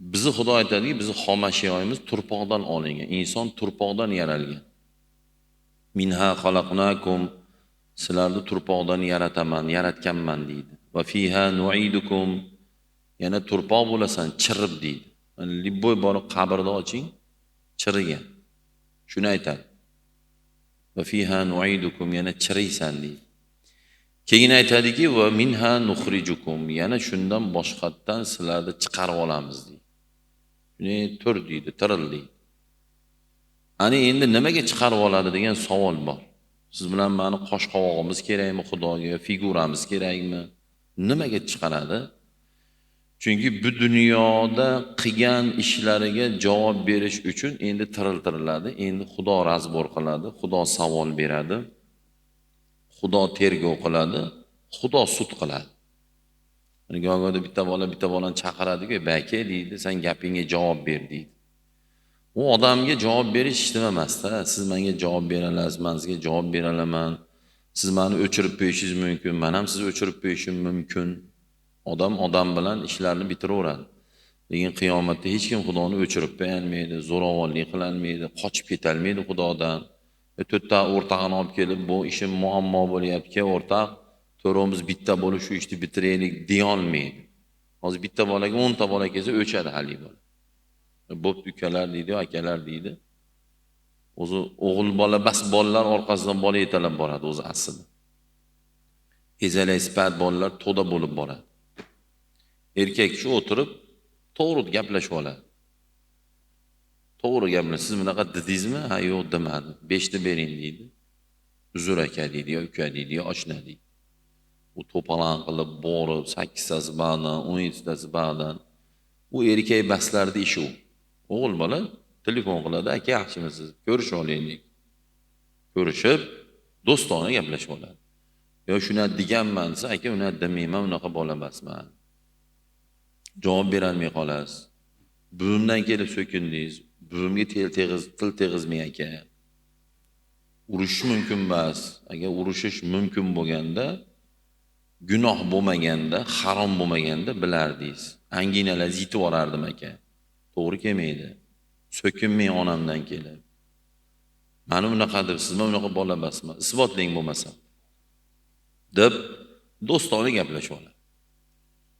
Bizni Xudo aytadiki, bizni xomashyoyimiz turpoqdan olingan. Inson turpoqdan yaralgan. Minha xalaqnakum, sizlarni turpoqdan yarataman, yaratganman deydi. Va fiha nu'idukum, yana turpoq bo'lasan, chirib deydi. Mana libboy borib qabrda oching, chirigan. Shuni aytadi. Va fiha nu'idukum, yana chiriysan deydi. Keyin aytadiki, va minha nukhrijukum, yana shundan boshqatdan sizlarni chiqarib olamiz deydi. Shuni tur deydi, tiril deydi. Ani endi nimaga chiqarib oladi degan savol bor. Siz bilan meni qosh qovog'imiz kerakmi Xudoga, figuramiz kerakmi? Nimaga chiqaradi? Chunki bu dunyoda qilgan ishlariga javob berish uchun endi tiriltiriladi, endi Xudo razbor qiladi, Xudo savol beradi, Xudo tergov qiladi, Xudo sud qiladi. Go'yoda bitta bolani chaqiradi-ku, "Baka" deydi, "Sen gapingga javob ber" deydi. U odamga javob berish ishtim emas-da. Siz menga javob bera olasiz, men sizga javob bera olaman. Siz meni o'chirib qo'yishingiz mumkin, men ham sizni o'chirib qo'yishim mumkin. Odam bilan ishlarni bitiraveradi. Lekin qiyomatda hech kim Xudoni o'chirib qo'ya olmaydi, zo'ravonlik qila olmaydi, qochib keta olmaydi Xudodan. To'rtta o'rtog'ini olib kelib, "Bu ishim muammo bo'lyapti, o'rtoq, to'rimiz bitta bo'lib shu ishni bitiraylik" deya olmaydi. Hozir bitta bolaga 10 ta bola kelsa o'chadi hali bola. Bo'pti ukalar deydi, akalar deydi. O'zi o'g'il bola bas bolalar orqasidan bola yetalab boradi o'zi aslida. Ezalay sifat bolalar to'da bo'lib boradi. Erkak shu o'tirib to'g'ri gaplashib oladi. To'g'ri gaplashib, siz bunaqa dedingizmi? Ha, yo'q demadim. 5 ta bering deydi. Uzr aka deydi, yo uka deydi, yo oshna deydi. U to'palan qilib borib 8 tasi ba'dan, 17 tasi ba'dan. U erkak baslarda ishi u. O'g'il bola telefon qiladi, "Aka, yaxshimisiz? Ko'rishib olaylik." Ko'rishib, do'stona gaplashib oladi. "Yo, shuni deganman desa, aka, uni demayman, unaqa bola emasman." Javob bera olmay qolasiz. Buvimdan kelib so'kindingiz. Buvimga til tegizmang aka. Urushish mumkin emas. Agar urushish mumkin bo'lganda, gunoh bo'lmaganda, harom bo'lmaganda bilardingiz. Anginalar yetib borardim aka. To'g'ri kelmaydi. So'kinmang onamdan kelib. Meni unaqa deb, siz men unaqa bola emasman. Isbotlang bo'lmasa. deb do'stona gaplashib oladi.